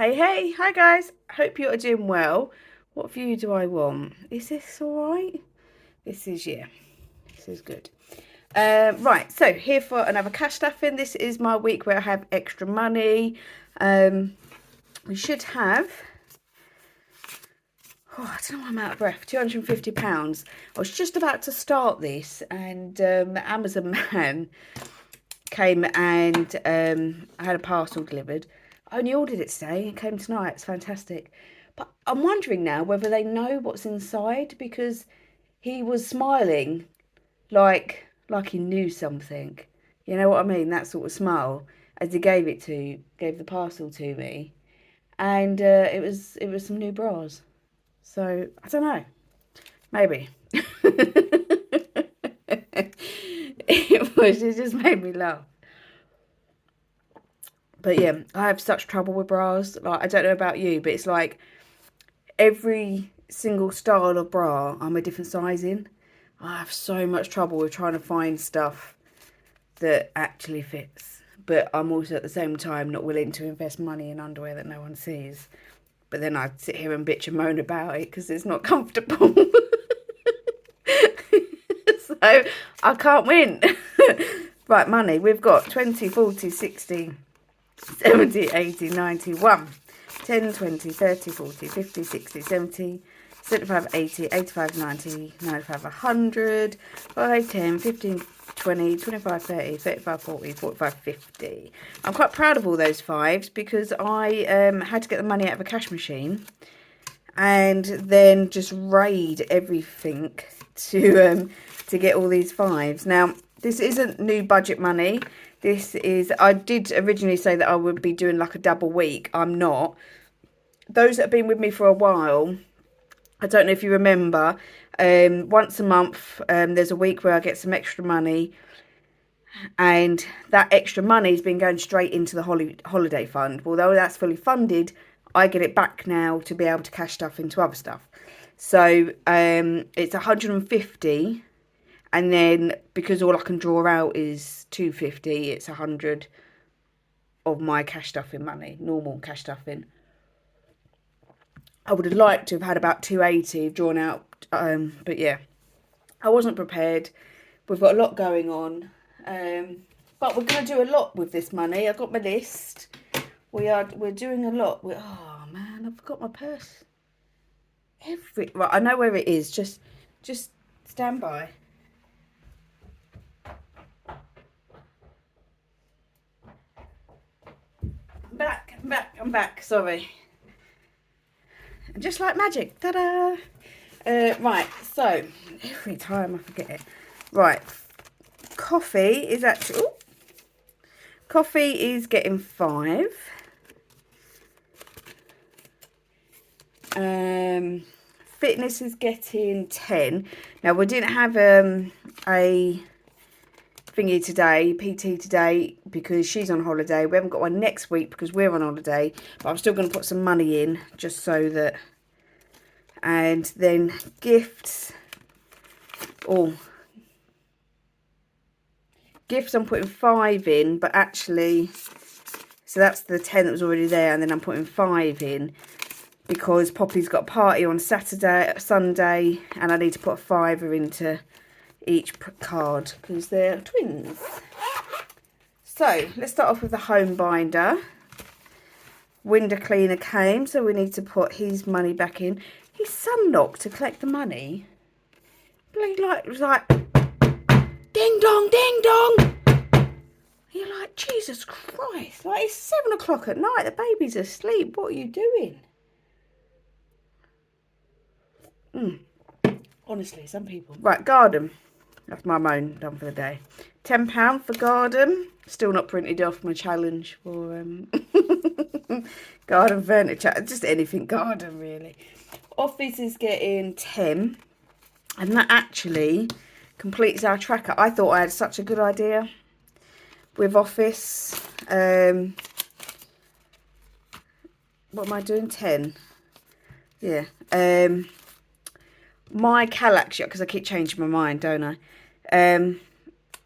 Hey, hi guys. Hope you're doing well. What view do I want? Is this all right? This is, yeah, this is good. Right, so here for another cash stuffing. This is my week where I have extra money. We should have, I don't know why I'm out of breath, £250. I was just about to start this and the Amazon man came and I had a parcel delivered. I only ordered it today. It came tonight. It's fantastic. But I'm wondering now whether they know what's inside because he was smiling like he knew something. You know what I mean? That sort of smile as he gave the parcel to me, and it was some new bras. So I don't know. Maybe. It just made me laugh. But yeah, I have such trouble with bras. Like, I don't know about you, but it's like every single style of bra I'm a different size in. I have so much trouble with trying to find stuff that actually fits. But I'm also at the same time not willing to invest money in underwear that no one sees. But then I sit here and bitch and moan about it because it's not comfortable. So I can't win. Right, money. We've got 20, 40, 60, 70, 80, 90, 1, 10, 20, 30, 40, 50, 60, 70, 75, 80, 85, 90, 95, 100, 5, 10, 15, 20, 25, 30, 35, 40, 45, 50. I'm quite proud of all those fives because I had to get the money out of a cash machine and then just raid everything to get all these fives. Now, this isn't new budget money. This is, I did originally say that I would be doing like a double week. I'm not. Those that have been with me for a while, I don't know if you remember, once a month, there's a week where I get some extra money. And that extra money has been going straight into the holiday fund. Although that's fully funded, I get it back now to be able to cash stuff into other stuff. So it's 150, and then because all I can draw out is 250, it's 100 of my cash stuffing money, normal cash stuffing. I would have liked to have had about 280 drawn out, but yeah, I wasn't prepared. We've got a lot going on, but we're going to do a lot with this money. I've got my list. We're doing a lot. Oh man, I forgot my purse. Right, I know where it is. Just stand by. I'm back. Sorry. Just like magic. Ta-da! Right, so every time I forget it. Right, coffee is actually... coffee is getting 5. Fitness is getting 10. Now, we didn't have a thingy today, PT today, because she's on holiday. We haven't got one next week because we're on holiday. But I'm still going to put some money in just so that... And then gifts. Oh, gifts I'm putting 5 in, but actually, so that's the 10 that was already there, and then I'm putting 5 in because Poppy's got a party on Sunday, and I need to put a 5 into each card because they're twins. So let's start off with the home binder. Window cleaner came, so we need to put his money back in. His son knocked to collect the money. It was like, ding dong, ding dong. You're like, Jesus Christ. Like, it's 7 o'clock at night. The baby's asleep. What are you doing? Honestly, some people. Right, garden. That's my moan done for the day. £10 for garden. Still not printed off my challenge for garden furniture. Just anything garden, really. Office is getting 10. And that actually completes our tracker. I thought I had such a good idea with Office. What am I doing? 10. Yeah. My Calax, because I keep changing my mind, don't I?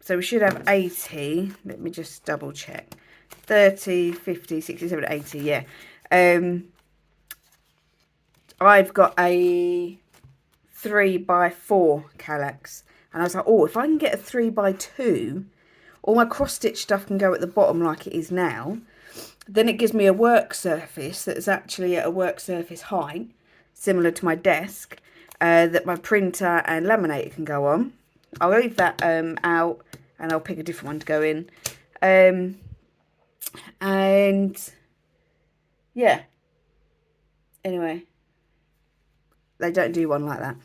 So we should have 80. Let me just double check. 30, 50, 60, 70, 80, yeah. I've got a 3x4 Kallax, and I was like, oh, if I can get a 3x2, all my cross stitch stuff can go at the bottom like it is now. Then it gives me a work surface that's actually at a work surface height, similar to my desk, that my printer and laminator can go on. I'll leave that out, and I'll pick a different one to go in. And yeah, anyway, they don't do one like that.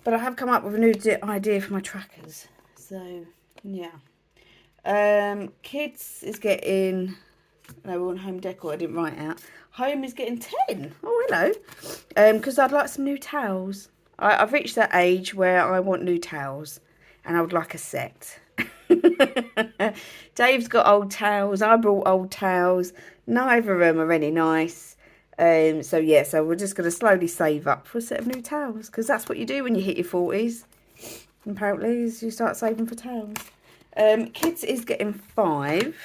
But I have come up with a new idea for my trackers. So, yeah. Kids is getting... No, we're on home decor. I didn't write out. Home is getting 10. Oh, hello. Because I'd like some new towels. I've reached that age where I want new towels. And I would like a set. Dave's got old towels. I brought old towels. Neither of them are any nice. So yeah, so we're just going to slowly save up for a set of new towels, because that's what you do when you hit your 40s. Apparently, is you start saving for towels. Kids is getting 5.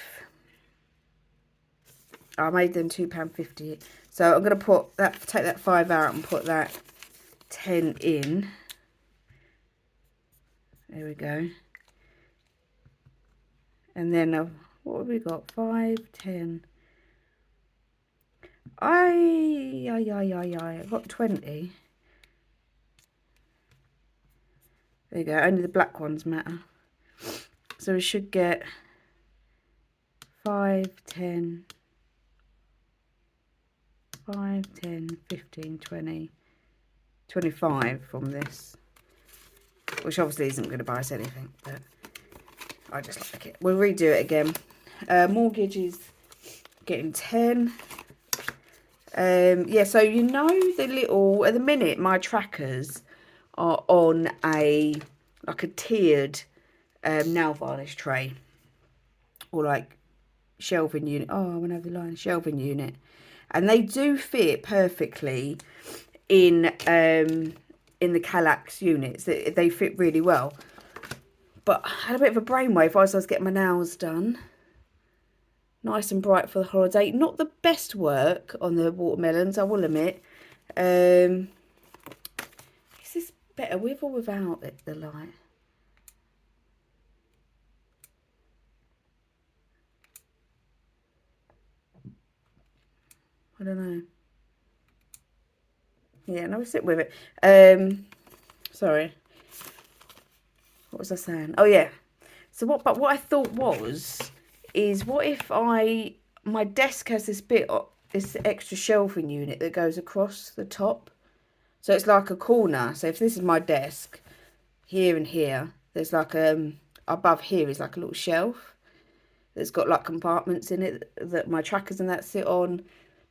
I made them £2.50. So I'm going to put that, take that 5 out and put that 10 in. There we go. And then what have we got? 5, 10. I've got 20. There you go. Only the black ones matter. So we should get 5, 10, 5, 10, 15, 20, 25 from this. Which obviously isn't going to buy us anything, but I just like it. We'll redo it again. Mortgage is getting 10. Yeah, so you know the little, at the minute my trackers are on like a tiered nail varnish tray, or like shelving unit. Oh, I went over the line. Shelving unit, and they do fit perfectly in the Kallax units. They fit really well. But I had a bit of a brainwave whilst I was getting my nails done. Nice and bright for the holiday. Not the best work on the watermelons, I will admit. Is this better with or without the light? I don't know. Yeah, no, we'll sit with it. Sorry. What was I saying? Oh, yeah. So what I thought is what if my desk has this extra shelving unit that goes across the top. So it's like a corner. So if this is my desk, here and here, there's like above here is like a little shelf that's got like compartments in it that my trackers and that sit on.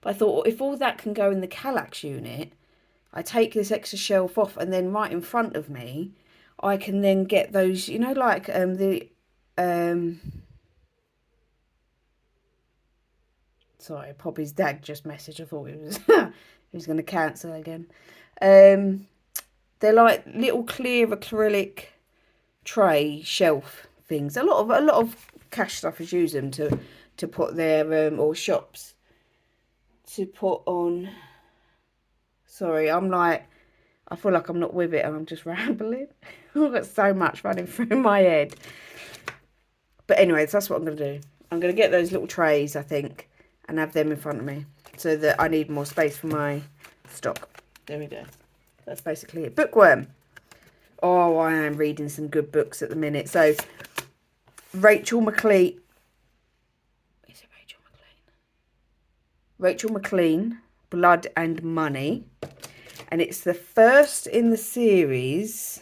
But I thought, if all that can go in the Kallax unit, I take this extra shelf off, and then right in front of me, I can then get those, you know, like sorry, Poppy's dad just messaged. I thought he was going to cancel again. They're like little clear acrylic tray shelf things. A lot of cash stuffers use them to put their or shops to put on. Sorry, I feel like I'm not with it and I'm just rambling. I've got so much running through my head. But anyways, that's what I'm going to do. I'm going to get those little trays, I think, and have them in front of me, so that I need more space for my stock. There we go. That's basically it. Bookworm. Oh, I am reading some good books at the minute. So, Rachel McLean. Is it Rachel McLean? Rachel McLean, Blood and Money. And it's the first in the series.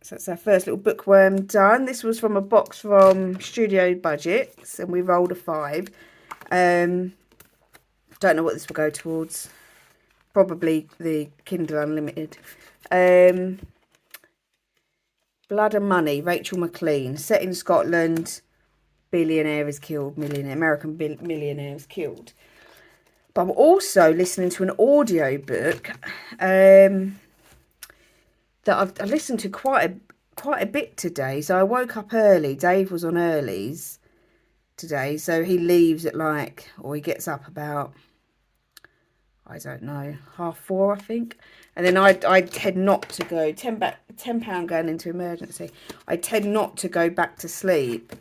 So that's our first little bookworm done. This was from a box from Studio Budgets, and we rolled a 5. Don't know what this will go towards. Probably the Kindle Unlimited. Blood and Money, Rachel McLean. Set in Scotland. Billionaire is killed. American millionaire is killed. But I'm also listening to an audio book that I've listened to quite a bit today. So I woke up early. Dave was on earlies. today. So he leaves at like, or he gets up about, I don't know, 4:30, I think. And then I tend not to go, £10 going into emergency. I tend not to go back to sleep.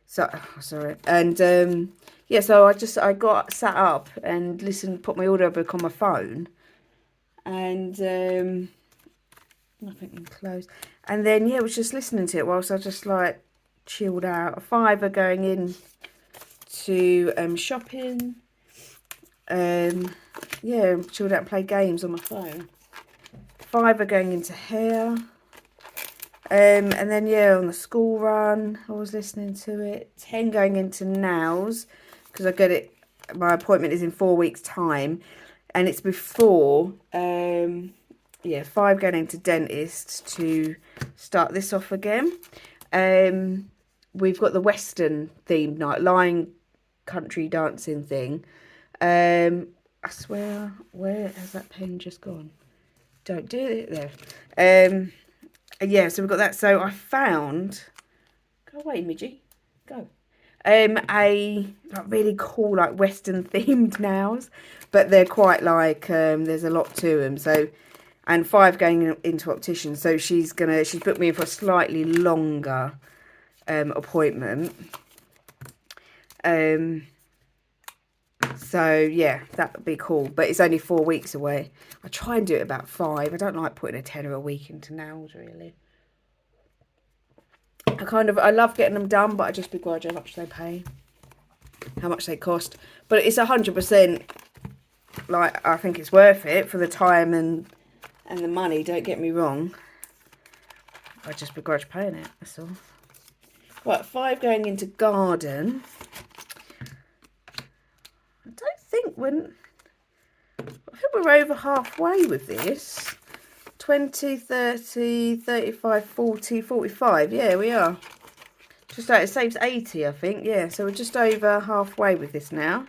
So, sorry. And, yeah, so I got sat up and put my audiobook on my phone. And, nothing closed. And then, yeah, I was just listening to it whilst I just, like, chilled out. 5 are going in to shopping. Yeah, chilled out and play games on my phone. 5 are going into hair. And then, yeah, on the school run, I was listening to it. 10 going into nails, because I get it, my appointment is in 4 weeks' time. And it's before, yeah, 5 going into dentist to start this off again. We've got the Western themed night, lion country dancing thing. I swear, where has that pen just gone? Don't do it there. Yeah, so we've got that. So I found, go away, Midgie, go. A like really cool, like Western themed nails, but they're quite like there's a lot to them. So, and 5 going into optician. So she's booked me in for a slightly longer appointment. So yeah, that would be cool, but it's only 4 weeks away. I try and do it about 5. I don't like putting a tenner a week into nails, really. I love getting them done, but I just begrudge how much they pay, how much they cost. But it's 100%, like, I think it's worth it for the time and the money, don't get me wrong. I just begrudge paying it, that's all. Right, 5 going into garden. I think we're over halfway with this. 20, 30, 35, 40, 45. Yeah, we are. Just it saves 80, I think. Yeah, so we're just over halfway with this now.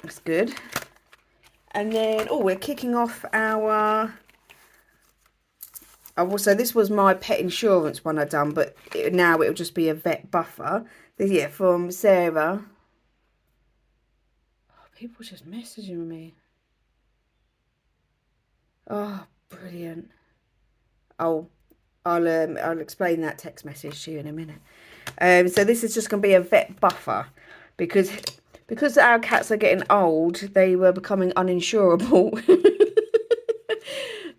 That's good. And then, we're kicking off our... So this was my pet insurance one I done, but now it'll just be a vet buffer. Yeah, from Sarah. People just messaging me. Oh, brilliant. I'll explain that text message to you in a minute. So this is just going to be a vet buffer because our cats are getting old, they were becoming uninsurable.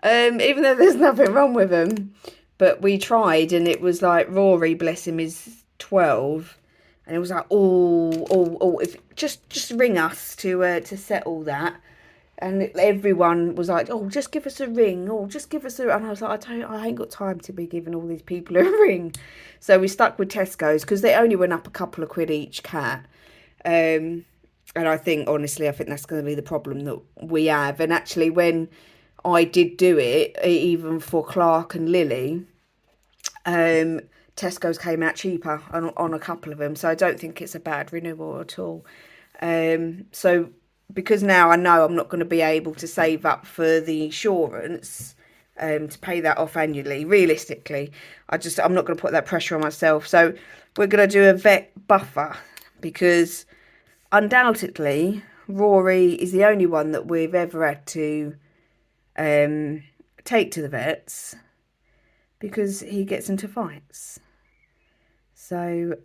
Even though there's nothing wrong with them, but we tried, and it was like Rory, bless him, is 12. And it was like, if just ring us to settle that. And everyone was like, just give us a ring. Just give us a... And I was like, I ain't got time to be giving all these people a ring. So we stuck with Tesco's because they only went up a couple of quid each cat. And I think, honestly, I think that's going to be the problem that we have. And actually, when I did do it, even for Clark and Lily, Tesco's came out cheaper on a couple of them, so I don't think it's a bad renewal at all. So because now I know I'm not going to be able to save up for the insurance to pay that off annually, realistically, I'm not going to put that pressure on myself. So we're going to do a vet buffer because undoubtedly Rory is the only one that we've ever had to take to the vets because he gets into fights. So,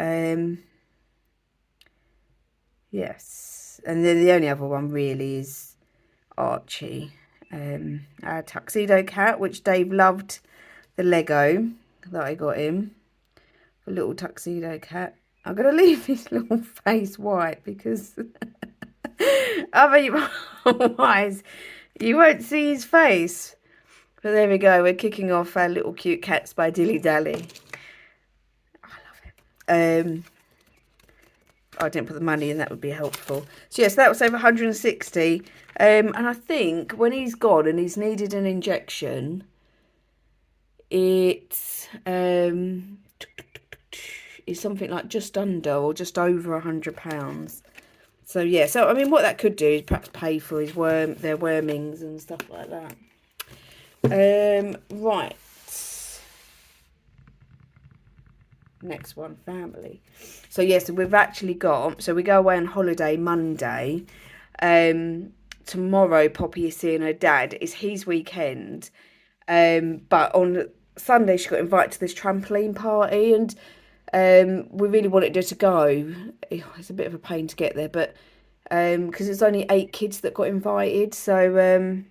yes. And then the only other one really is Archie, our tuxedo cat, which Dave loved the Lego that I got him. A little tuxedo cat. I'm going to leave his little face white because otherwise you won't see his face. But there we go. We're kicking off our Little Cute Cats by Dilly Dally. I love it. I didn't put the money in, that would be helpful. So yes, that was over 160. And I think when he's gone and he's needed an injection, it's is something like just under or just over £100. So yeah, so I mean, what that could do is perhaps pay for his their wormings and stuff like that. Right. Next one, family. So yes, we've actually got, so we go away on holiday Monday. Tomorrow Poppy is seeing her dad. It's his weekend. But on Sunday she got invited to this trampoline party, and we really wanted her to go. It's a bit of a pain to get there, but because it's only 8 kids that got invited, so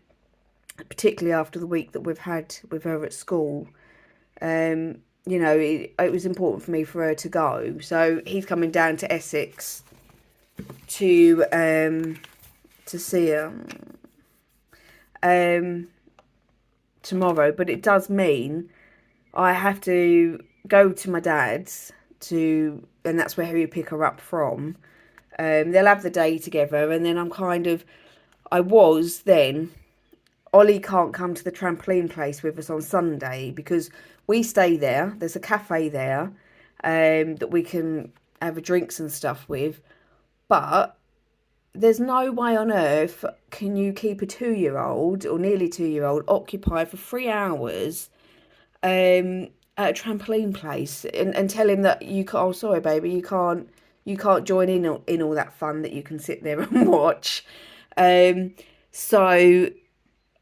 particularly after the week that we've had with her at school, you know, it was important for me for her to go. So he's coming down to Essex to see her tomorrow. But it does mean I have to go to my dad's and that's where he'll pick her up from. They'll have the day together, and then Ollie can't come to the trampoline place with us on Sunday because we stay there. There's a cafe there that we can have drinks and stuff with. But there's no way on earth can you keep a 2-year-old or nearly 2-year-old occupied for 3 hours at a trampoline place and tell him that you can't, oh sorry baby, you can't join in all that fun that you can sit there and watch. So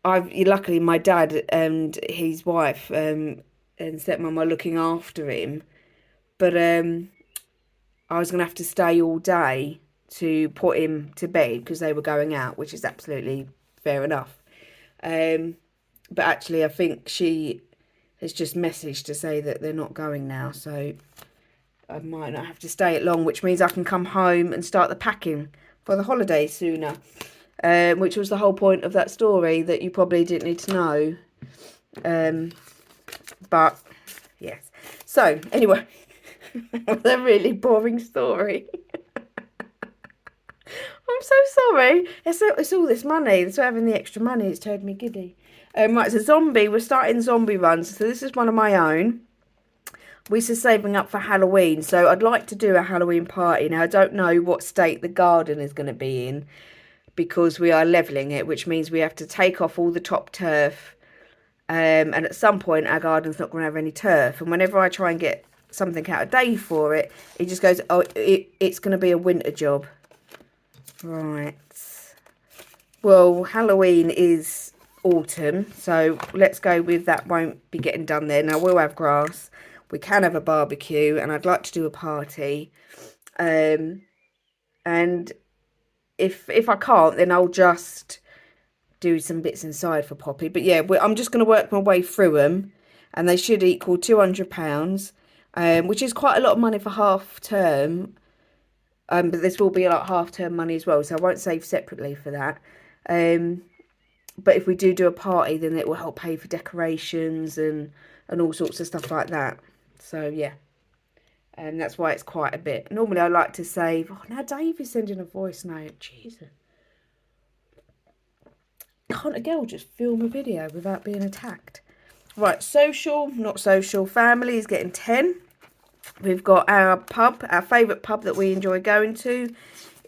luckily my dad and his wife and stepmom are looking after him, but I was going to have to stay all day to put him to bed because they were going out, which is absolutely fair enough. But actually I think she has just messaged to say that they're not going now, so I might not have to stay it long, which means I can come home and start the packing for the holidays sooner. Which was the whole point of that story that you probably didn't need to know. But, yes. So, anyway, that was a really boring story. I'm so sorry. It's all this money. So having the extra money, it's turned me giddy. Right, so we're starting zombie runs. So this is one of my own. We're saving up for Halloween. So I'd like to do a Halloween party. Now, I don't know what state the garden is going to be in, because we are levelling it, which means we have to take off all the top turf. And at some point, our garden's not going to have any turf. And whenever I try and get something out of Dave for it, he just goes, oh, it's going to be a winter job. Right. Well, Halloween is autumn, so let's go with that. Won't be getting done there. Now, we'll have grass. We can have a barbecue, and I'd like to do a party. And if I can't, then I'll just do some bits inside for Poppy. But yeah, I'm just going to work my way through them, and they should equal £200, which is quite a lot of money for half term. But this will be like half term money as well, so I won't save separately for that. But if we do a party, then it will help pay for decorations and all sorts of stuff like that. So yeah, and that's why it's quite a bit. Normally I like to save. Oh, now Dave is sending a voice note. Jesus, can't a girl just film a video without being attacked? Right, social, not social. Family is getting 10. We've got our pub, our favourite pub that we enjoy going to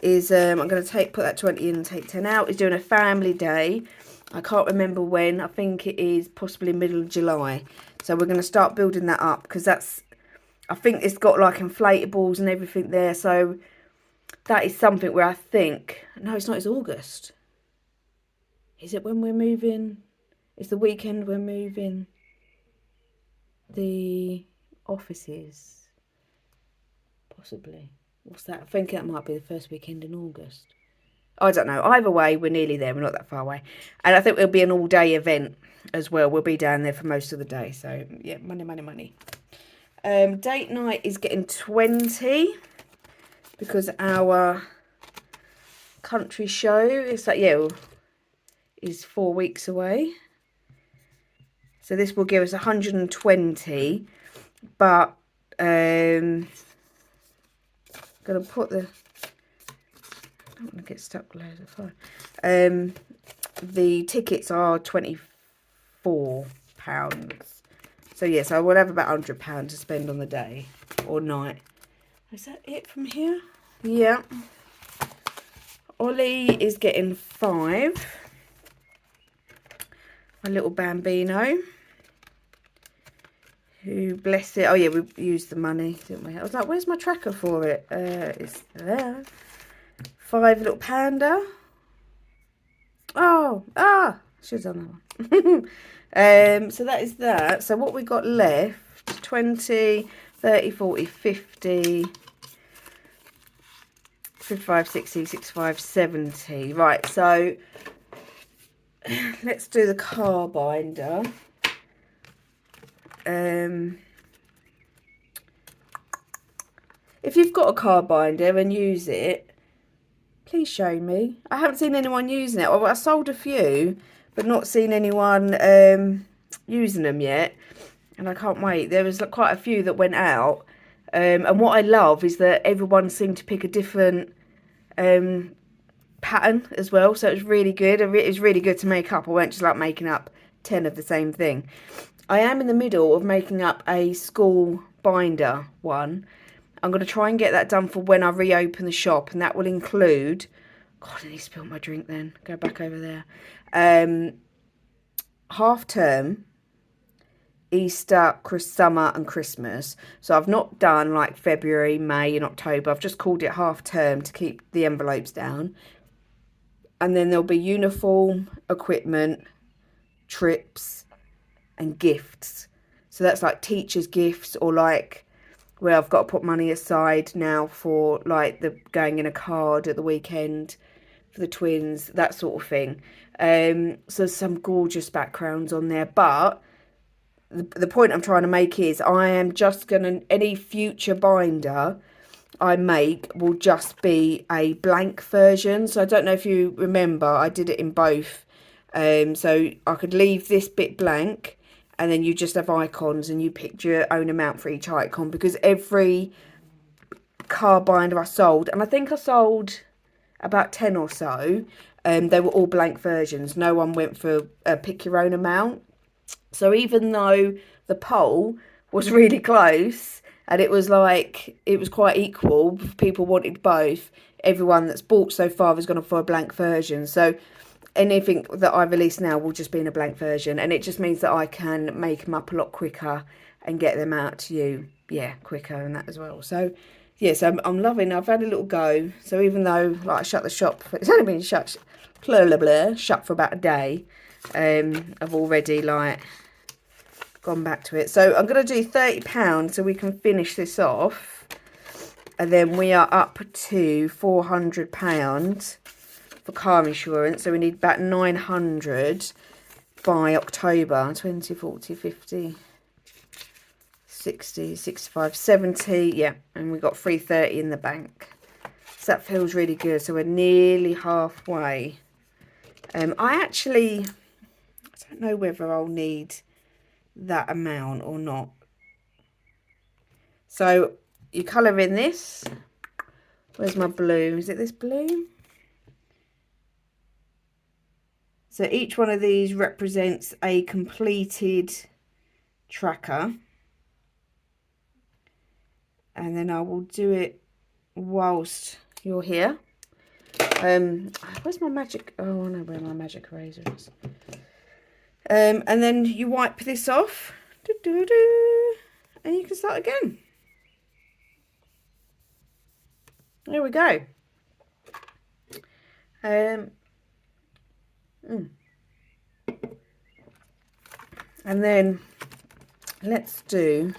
is, I'm going to put that 20 in and take 10 out, is doing a family day. I can't remember when. I think it is possibly middle of July. So we're going to start building that up because I think it's got like inflatables and everything there. So that is something where I think, no, it's not, it's August. Is it when we're moving? It's the weekend we're moving the offices. Possibly. What's that? I think that might be the first weekend in August. I don't know. Either way, we're nearly there. We're not that far away. And I think it'll be an all-day event as well. We'll be down there for most of the day. So, yeah, money, money, money. Date night is getting 20 because our country show is like, yeah, is 4 weeks away. So this will give us 120, but gonna put the, I don't want to get stuck with loads of fire. The tickets are £24. So yes, I will have about £100 to spend on the day or night. Is that it from here? Yeah. Ollie is getting 5. My little bambino. who, bless it. Oh, yeah, we used the money, didn't we? I was like, where's my tracker for it? It's there. 5 little panda. Oh, should have done that one. So that is that. So what we got left, 20, 30, 40, 50, 55, 60, 65, 70. Right, so let's do the car binder. If you've got a car binder and use it, please show me. I haven't seen anyone using it. I sold a few, but not seen anyone using them yet. And I can't wait. There was quite a few that went out. And what I love is that everyone seemed to pick a different pattern as well. So it was really good. It was really good to make up. I weren't just like making up 10 of the same thing. I am in the middle of making up a school binder one. I'm going to try and get that done for when I reopen the shop, and that will include... God, I need to spill my drink then. Go back over there. Half term, Easter, summer and Christmas. So I've not done like February, May and October. I've just called it half term to keep the envelopes down. And then there'll be uniform, equipment, trips and gifts. So that's like teachers' gifts, or like where I've got to put money aside now for like the going in a card at the weekend for the twins, that sort of thing. So some gorgeous backgrounds on there. But the point I'm trying to make is I am just going to, any future binder I make will just be a blank version. So I don't know if you remember, I did it in both. So I could leave this bit blank, and then you just have icons and you picked your own amount for each icon, because every car binder I sold, and I think I sold about 10 or so, they were all blank versions. No one went for a pick your own amount. So even though the poll was really close and it was like, it was quite equal, people wanted both, everyone that's bought so far has gone for a blank version. So anything that I release now will just be in a blank version, and it just means that I can make them up a lot quicker and get them out to you, quicker and that as well. So yes, I'm loving it. I've had a little go. So even though like I shut the shop, it's only been shut for about a day, I've already like gone back to it. So I'm going to do £30 so we can finish this off, and then we are up to £400 for car insurance, so we need about 900 by October. 20, 40, 50, 60, 65, 70, yeah, and we got 330 in the bank. So that feels really good. So we're nearly halfway. I don't know whether I'll need that amount or not. So you colour in this. Where's my blue? Is it this blue? So each one of these represents a completed tracker. And then I will do it whilst you're here. Where's my magic? Oh, I know where my magic eraser is. And then you wipe this off. And you can start again. There we go. And then let's do,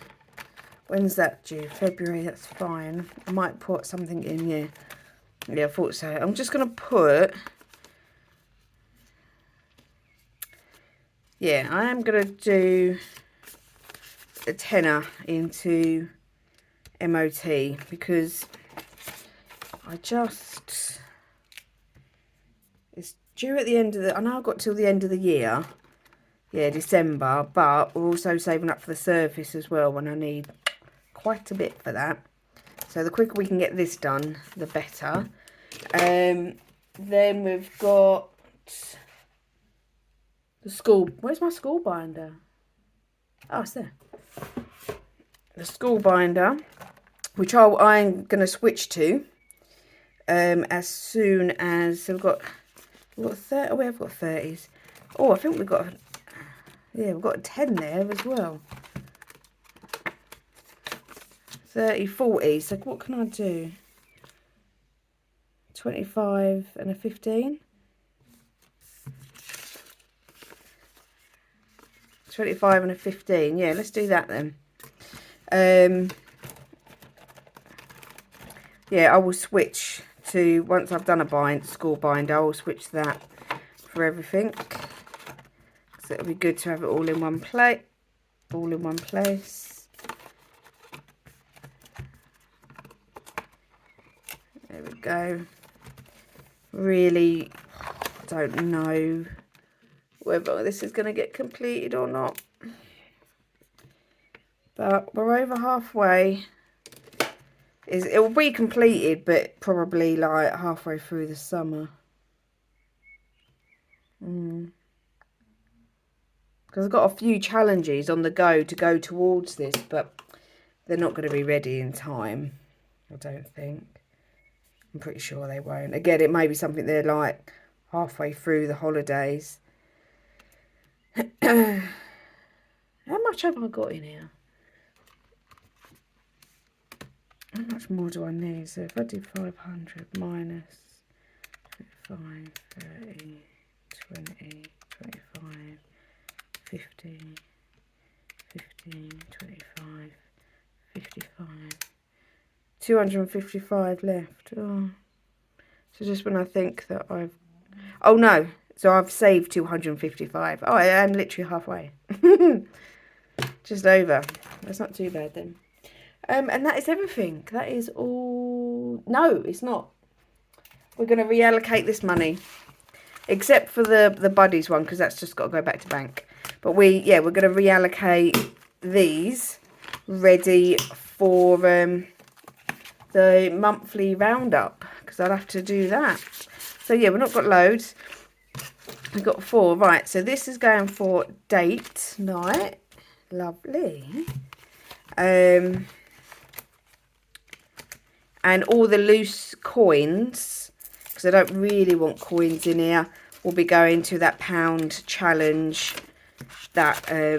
when's that due? February, that's fine. I might put something in here. Yeah, I thought so. I'm just going to put, yeah, I am going to do a tenner into MOT, because I just, it's due at the end of the, I know I've got till the end of the year, yeah, December, but we're also saving up for the service as well when I need quite a bit for that. So the quicker we can get this done, the better. Then we've got the school, where's my school binder? Oh, it's there. The school binder, which I'm going to switch to as soon as, so we've got 30, we have got 30s. Oh, I think we've got, yeah, we've got a 10 there as well. 30, 40. So what can I do? 25 and a 15. 25 and a 15. Yeah, let's do that then. Yeah, I will switch to, once I've done a score binder, I will switch that for everything. So it'll be good to have it all in one plate, all in one place. There we go. Really don't know whether this is going to get completed or not. But we're over halfway. It will be completed, but probably like halfway through the summer. Because I've got a few challenges on the go to go towards this, but they're not going to be ready in time, I don't think. I'm pretty sure they won't. Again, it may be something they're like halfway through the holidays. How much have I got in here? How much more do I need? So if I do 500 minus 5, 30, 20, 25, 15, 25, 55. 255 left. Oh. So just when I think that I've... Oh no, so I've saved 255. Oh, I am literally halfway. Just over. That's not too bad then. And that is everything. That is all... No, it's not. We're going to reallocate this money. Except for the buddies one, because that's just got to go back to bank. But we're going to reallocate these ready for the monthly roundup, because I'll have to do that. So yeah, we've not got loads. We've got 4. Right, so this is going for date night. Lovely. And all the loose coins, because I don't really want coins in here, will be going to that pound challenge. That I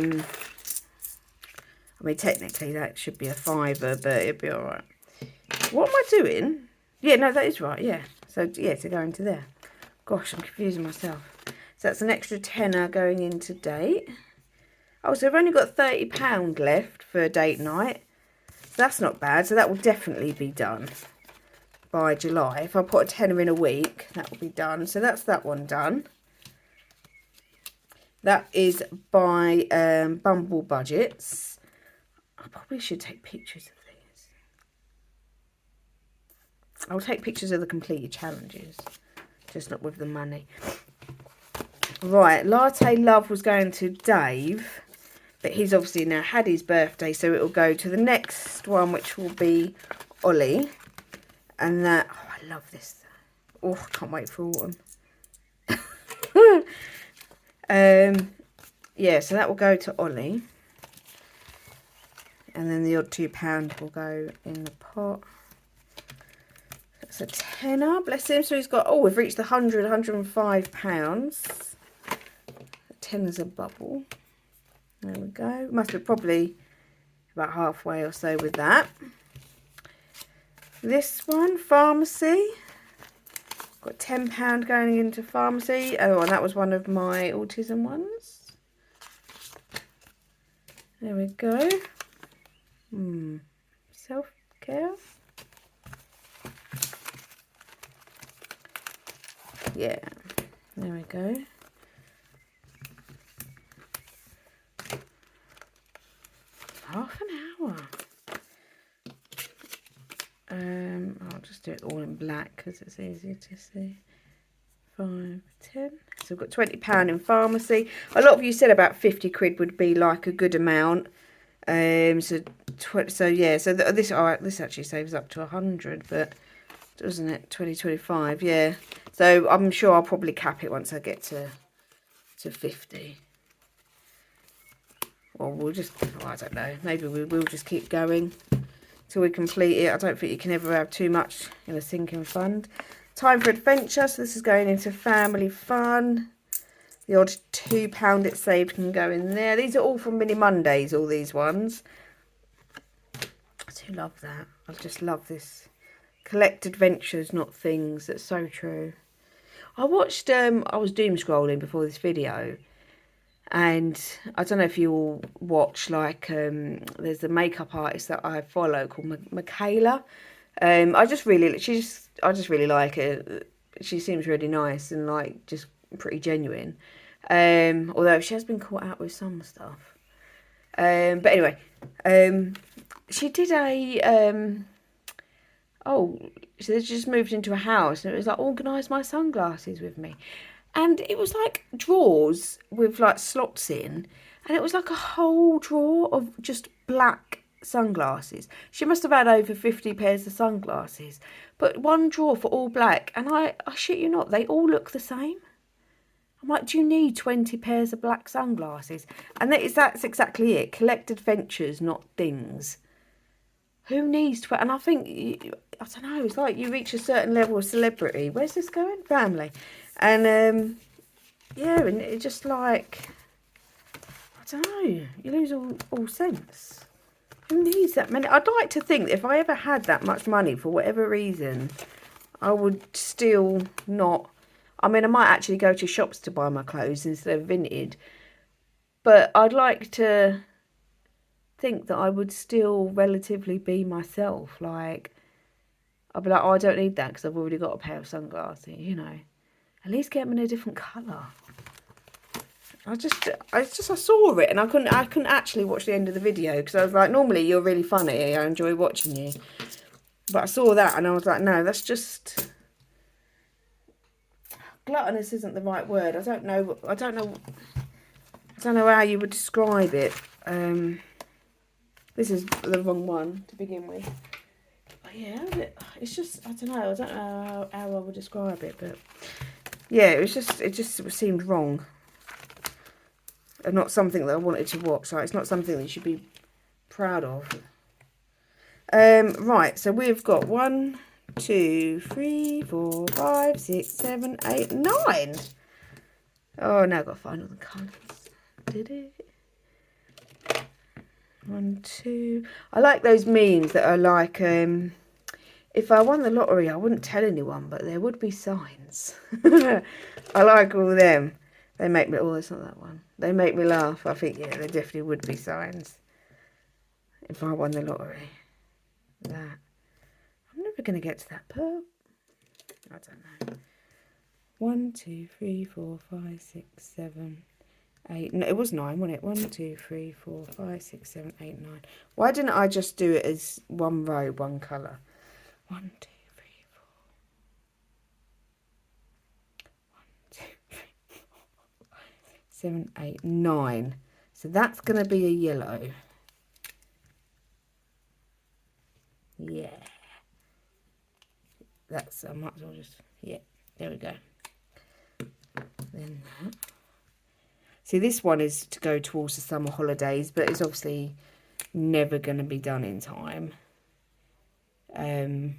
mean, technically that should be a £5, but it'll be all right. What am I doing? Yeah, no, that is right. Yeah, so yeah, to go into there. Gosh, I'm confusing myself. So that's an extra tenner going into date. Oh, so I've only got £30 left for date night. So that's not bad. So that will definitely be done by July. If I put a tenner in a week, that will be done. So that's that one done. That is by Bumble Budgets. I probably should take pictures of these. I'll take pictures of the completed challenges, just not with the money. Right, Latte Love was going to Dave, but he's obviously now had his birthday, so it will go to the next one, which will be Ollie. And that, oh, I love this. Oh, I can't wait for autumn. Yeah, so that will go to Ollie. And then the odd £2 will go in the pot. That's a tenner, bless him. So he's got, oh, we've reached the £105. Tenner's a bubble. There we go. Must be probably about halfway or so with that. This one, pharmacy. Got £10 going into pharmacy. Oh, and that was one of my autism ones. There we go. Self-care. Yeah, there we go. Half an hour. I'll just do it all in black because it's easier to see. 5, 10. So we've got £20 in pharmacy. A lot of you said about 50 quid would be like a good amount. So yeah. So this actually saves up to 100, but doesn't it? 2025. Yeah. So I'm sure I'll probably cap it once I get to 50. Or we'll just, I don't know, maybe we'll just keep going till we complete it. I don't think you can ever have too much in a sinking fund. Time for adventure, so this is going into family fun. The odd £2 it saved can go in there. These are all from Mini Mondays, all these ones. £2 do love that. I just love this. Collect adventures, not things. That's so true. I watched, I was doom scrolling before this video. And I don't know if you all watch, like, there's a makeup artist that I follow called Michaela. I just really like her. She seems really nice and, like, just pretty genuine. Although she has been caught out with some stuff. But anyway, she did so they just moved into a house and it was like, organise my sunglasses with me. And it was like drawers with like slots in. And it was like a whole drawer of just black sunglasses. She must have had over 50 pairs of sunglasses. But one drawer for all black. And I shit you not, they all look the same. I'm like, do you need 20 pairs of black sunglasses? And that's exactly it. Collect adventures, not things. Who needs to? And I think, I don't know, it's like you reach a certain level of celebrity. Where's this going? Family. And, yeah, and it just like, I don't know, you lose all sense. Who needs that many? I'd like to think that if I ever had that much money for whatever reason, I would still not, I mean, I might actually go to shops to buy my clothes instead of Vinted. But I'd like to think that I would still relatively be myself. Like, I'd be like, oh, I don't need that because I've already got a pair of sunglasses, you know. At least get them in a different colour. I saw it and I couldn't actually watch the end of the video because I was like, normally you're really funny, I enjoy watching you. But I saw that and I was like, no, that's just, gluttonous isn't the right word. I don't know how you would describe it. This is the wrong one to begin with. But yeah, it's just, I don't know how I would describe it, but yeah, it just seemed wrong. And not something that I wanted to watch. Like, it's not something that you should be proud of. Right, so we've got 1, 2, 3, 4, 5, 6, 7, 8, 9. Oh, now I've got to find all the colours. Did it? 1, 2. I like those memes that are like, if I won the lottery, I wouldn't tell anyone, but there would be signs. I like all them. They make me, oh, it's not that one. They make me laugh. I think, yeah, there definitely would be signs. If I won the lottery. That. I'm never going to get to that part. I don't know. 1, 2, 3, 4, 5, 6, 7, 8. No, it was 9, wasn't it? 1, 2, 3, 4, 5, 6, 7, 8, 9. Why didn't I just do it as one row, one colour? 1, 2, 3, 4. 1, 2, 3, 4, 5, 6, 7, 8, 9. So that's going to be a yellow. Yeah. That's, I might as well just, yeah, there we go. Then that. See, this one is to go towards the summer holidays, but it's obviously never going to be done in time. So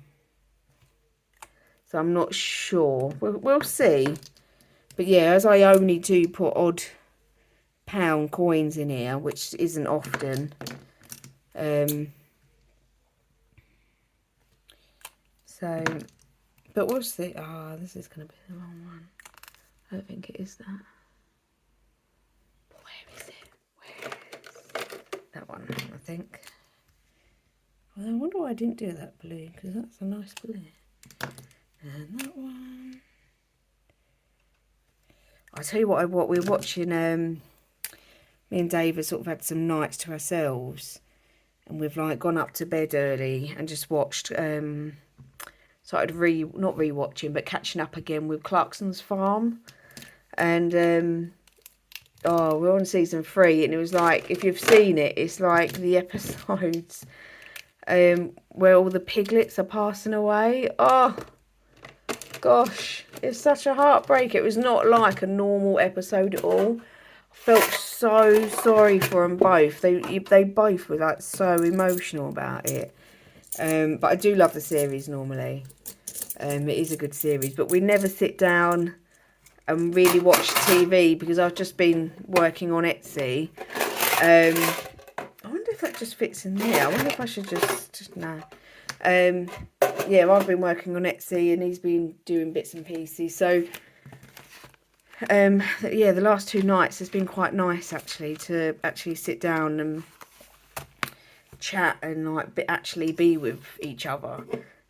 I'm not sure. We'll see. But yeah, as I only do put odd pound coins in here, which isn't often. So, but we'll see. Oh, this is going to be the wrong one. I don't think it is that. Where is it? Where is that one, I think. Well, I wonder why I didn't do that blue, because that's a nice blue. And that one. I'll tell you what we're watching, me and Dave have sort of had some nights to ourselves. And we've like gone up to bed early and just watched, started not rewatching, but catching up again with Clarkson's Farm. And, oh, we're on season 3 and it was like, if you've seen it, it's like the episodes where all the piglets are passing away. Oh, gosh, it's such a heartbreak. It was not like a normal episode at all. I felt so sorry for them both. They both were like so emotional about it. But I do love the series normally. It is a good series, but we never sit down and really watch TV because I've just been working on Etsy. I wonder if that just fits in there. I wonder if I should just no. Yeah, I've been working on Etsy and he's been doing bits and pieces. So, yeah, the last 2 nights has been quite nice actually to actually sit down and chat and like actually be with each other.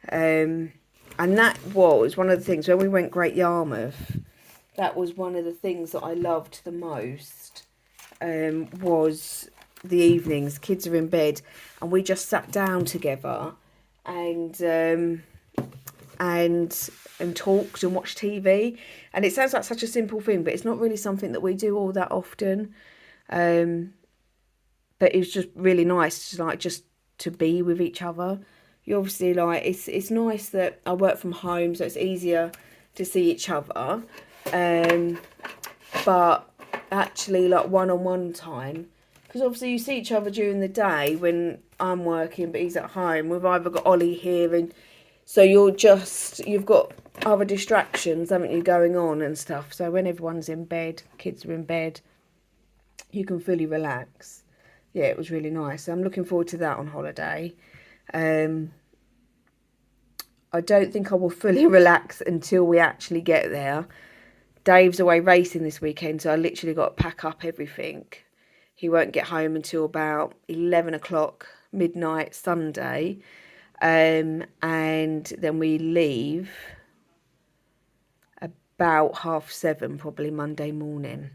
And that was one of the things when we went Great Yarmouth. That was one of the things that I loved the most. Was the evenings. Kids are in bed, and we just sat down together, and talked and watched TV. And it sounds like such a simple thing, but it's not really something that we do all that often. But it was just really nice to just to be with each other. You obviously like it's nice that I work from home, so it's easier to see each other. But actually like one-on-one time, because obviously you see each other during the day when I'm working, but he's at home. We've either got Ollie here, and so you've got other distractions, haven't you, going on and stuff. So when everyone's in bed, kids are in bed, you can fully relax. Yeah, it was really nice. So I'm looking forward to that on holiday. I don't think I will fully relax until we actually get there. Dave's away racing this weekend, so I literally got to pack up everything. He won't get home until about 11 o'clock, midnight Sunday. And then we leave about 7:30, probably Monday morning.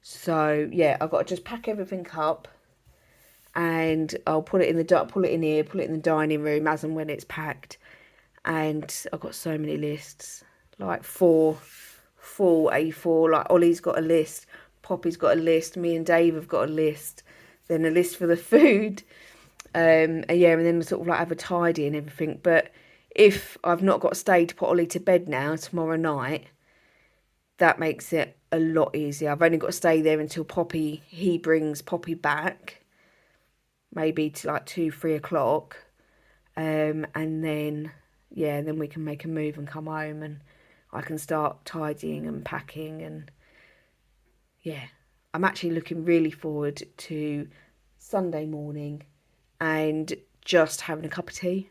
So, yeah, I've got to just pack everything up. And I'll put it in here, put it in the dining room as and when it's packed. And I've got so many lists, like four full A4. Like Ollie's got a list, Poppy's got a list, me and Dave have got a list, then a list for the food. And then sort of like have a tidy and everything. But if I've not got to stay to put Ollie to bed now tomorrow night, that makes it a lot easier. I've only got to stay there until he brings Poppy back, maybe to like 2-3 o'clock. And then we can make a move and come home, and I can start tidying and packing. And yeah, I'm actually looking really forward to Sunday morning and just having a cup of tea.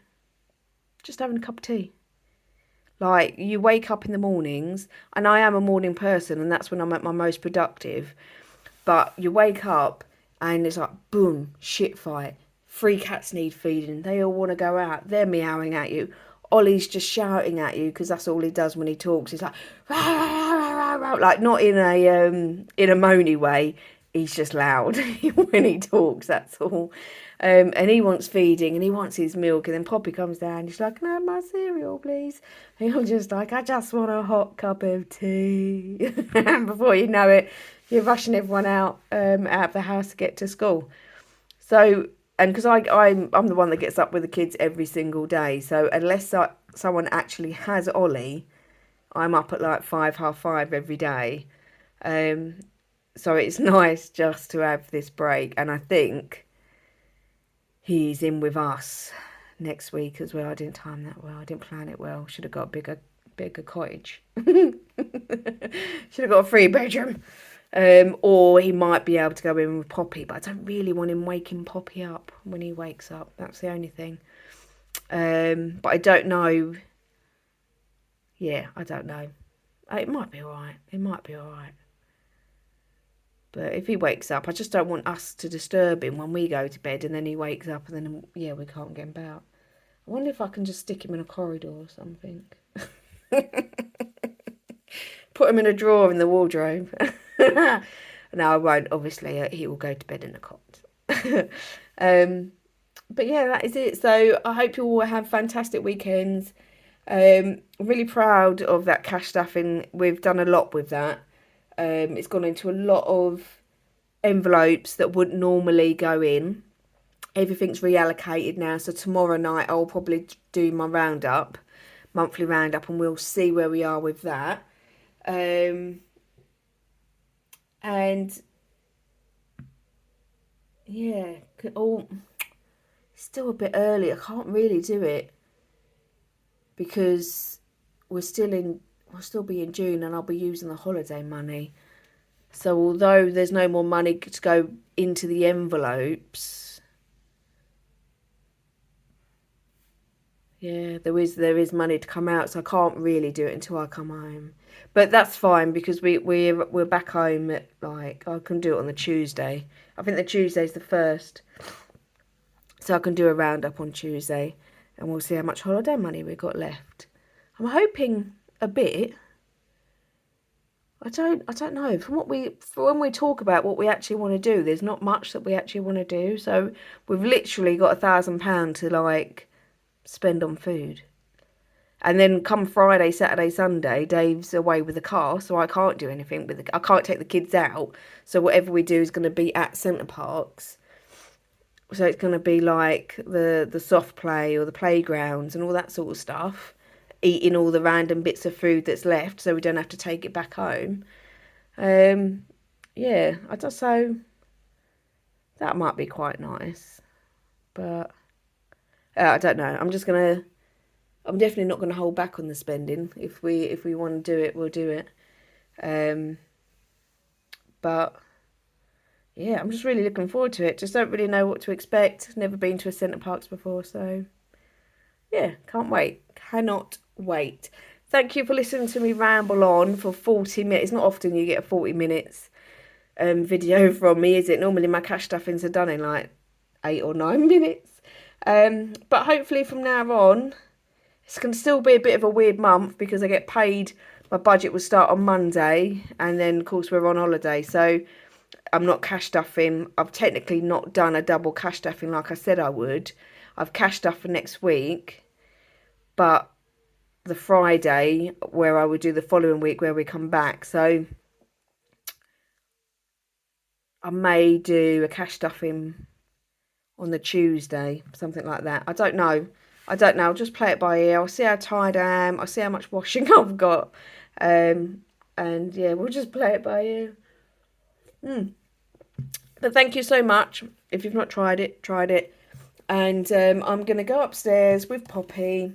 Like, you wake up in the mornings, and I am a morning person, and that's when I'm at my most productive. But you wake up, and it's like, boom, shit fight. 3 cats need feeding. They all want to go out. They're meowing at you. Ollie's just shouting at you, because that's all he does when he talks. He's like, rah, rah, rah, rah, rah. Like, not in a moany way. He's just loud when he talks, that's all. And he wants feeding, and he wants his milk. And then Poppy comes down, and she's like, can I have my cereal, please? And I'm just like, I just want a hot cup of tea. And before you know it, you're rushing everyone out of the house to get to school. So, and because I'm the one that gets up with the kids every single day. So unless someone actually has Ollie, I'm up at like 5, 5:30 every day. So it's nice just to have this break. And I think he's in with us next week as well. I didn't time that well. I didn't plan it well. Should have got a bigger cottage. Should have got a 3-bedroom. Or he might be able to go in with Poppy, but I don't really want him waking Poppy up when he wakes up. That's the only thing. But I don't know. Yeah, I don't know. It might be alright. But if he wakes up, I just don't want us to disturb him when we go to bed, and then he wakes up, and then, we can't get him out. I wonder if I can just stick him in a corridor or something. Put him in a drawer in the wardrobe. No, I won't. Obviously, he will go to bed in a cot. But yeah, that is it. So I hope you all have fantastic weekends. Really proud of that cash stuffing. We've done a lot with that. It's gone into a lot of envelopes that wouldn't normally go in. Everything's reallocated now. So tomorrow night I'll probably do my monthly roundup, and we'll see where we are with that. And yeah, still a bit early. I can't really do it because we'll still be in June, and I'll be using the holiday money. So although there's no more money to go into the envelopes, yeah, there is money to come out, so I can't really do it until I come home. But that's fine because we're back home at, like, I can do it on the Tuesday. I think the Tuesday's the first, so I can do a roundup on Tuesday, and we'll see how much holiday money we've got left. I'm hoping a bit. I don't know. From when we talk about what we actually want to do, there's not much that we actually want to do. So we've literally got £1,000 to, like, spend on food. And then come Friday, Saturday, Sunday, Dave's away with the car, so I can't do anything with I can't take the kids out. So whatever we do is going to be at Centre Parks. So it's going to be like the soft play or the playgrounds and all that sort of stuff. Eating all the random bits of food that's left, so we don't have to take it back home. Yeah, I just so that might be quite nice, but I don't know. I'm definitely not gonna hold back on the spending. If we want to do it, we'll do it. But yeah, I'm just really looking forward to it. Just don't really know what to expect. Never been to a Centre Parks before, so yeah, can't wait. Cannot wait. Thank you for listening to me ramble on for 40 minutes. It's not often you get a 40 minutes video from me, is it? Normally my cash stuffings are done in like 8 or 9 minutes. But hopefully from now on, it's going to still be a bit of a weird month because I get paid. My budget will start on Monday, and then of course we're on holiday, so I'm not cash stuffing. I've technically not done a double cash stuffing like I said I would. I've cash stuffed for next week, but the Friday where I would do the following week where we come back. So I may do a cash stuffing on the Tuesday, something like that. I don't know. I'll just play it by ear. I'll see how tired I am. I'll see how much washing I've got. And yeah, we'll just play it by ear. But thank you so much. If you've not tried it, tried it. And I'm going to go upstairs with Poppy,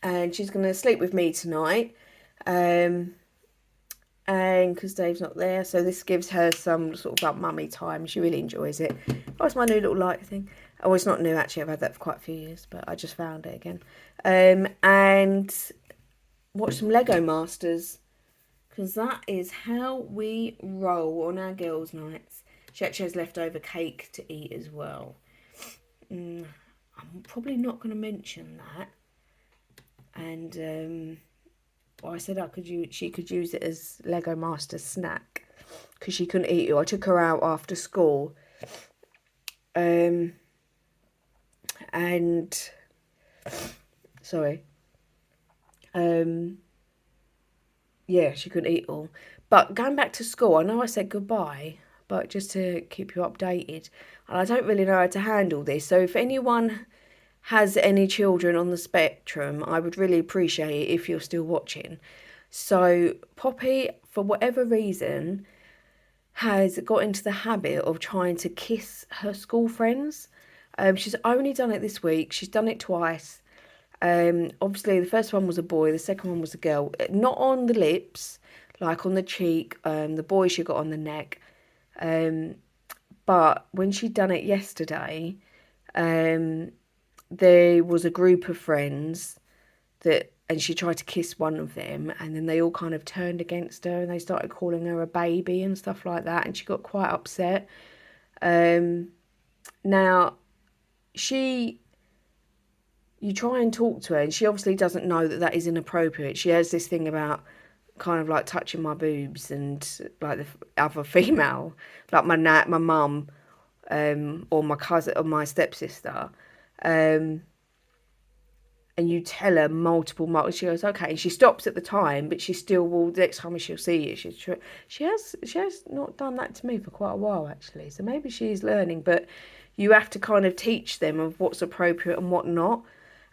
and she's going to sleep with me tonight. And because Dave's not there, so this gives her some sort of like mummy time. She really enjoys it. Oh, it's my new little light thing. Oh, it's not new actually. I've had that for quite a few years, but I just found it again. And watch some Lego Masters, because that is how we roll on our girls' nights. She actually has leftover cake to eat as well. I'm probably not going to mention that. And well, I said she could use it as Lego Master snack because she couldn't eat it. I took her out after school, and sorry, yeah, she couldn't eat all. But going back to school, I know I said goodbye, but just to keep you updated, and I don't really know how to handle this. So if anyone has any children on the spectrum, I would really appreciate it if you're still watching. So Poppy, for whatever reason, has got into the habit of trying to kiss her school friends. She's only done it this week. She's done it twice. Obviously, the first one was a boy. The second one was a girl. Not on the lips, like on the cheek. The boy she got on the neck. But when she'd done it yesterday, there was a group of friends and she tried to kiss one of them, and then they all kind of turned against her and they started calling her a baby and stuff like that, and she got quite upset. Now, you try and talk to her, and she obviously doesn't know that is inappropriate. She has this thing about kind of like touching my boobs and like the other female, like my mum, or my cousin or my stepsister. And you tell her multiple, she goes, okay, and she stops at the time, but she still will, the next time she'll see you, she has not done that to me for quite a while actually, so maybe she's learning. But you have to kind of teach them of what's appropriate and what not.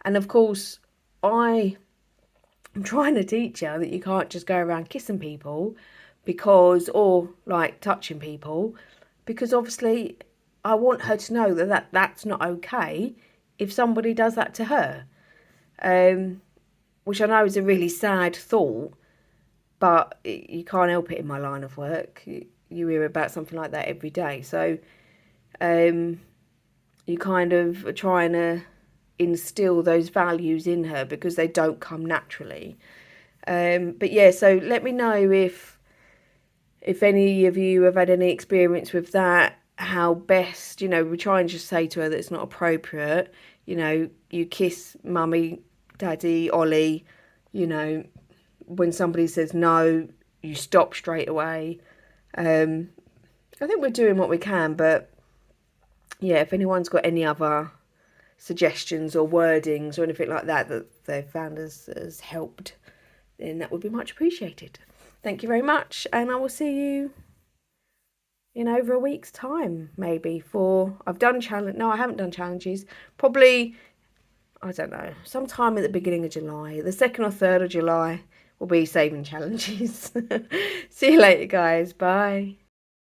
And of course I'm trying to teach her that you can't just go around kissing people or like touching people, because obviously I want her to know that's not okay if somebody does that to her. Which I know is a really sad thought, but you can't help it in my line of work. You hear about something like that every day. So you kind of are trying to instill those values in her because they don't come naturally. But yeah, so let me know if any of you have had any experience with that, how best, we try and just say to her that it's not appropriate. You kiss mummy, daddy, Ollie, when somebody says no, you stop straight away. I think we're doing what we can, but yeah, if anyone's got any other suggestions or wordings or anything like that they've found has helped, then that would be much appreciated. Thank you very much, and I will see you in over a week's time, maybe, for I haven't done challenges. Probably, I don't know, sometime at the beginning of July, the 2nd or 3rd of July will be saving challenges. See you later, guys. Bye.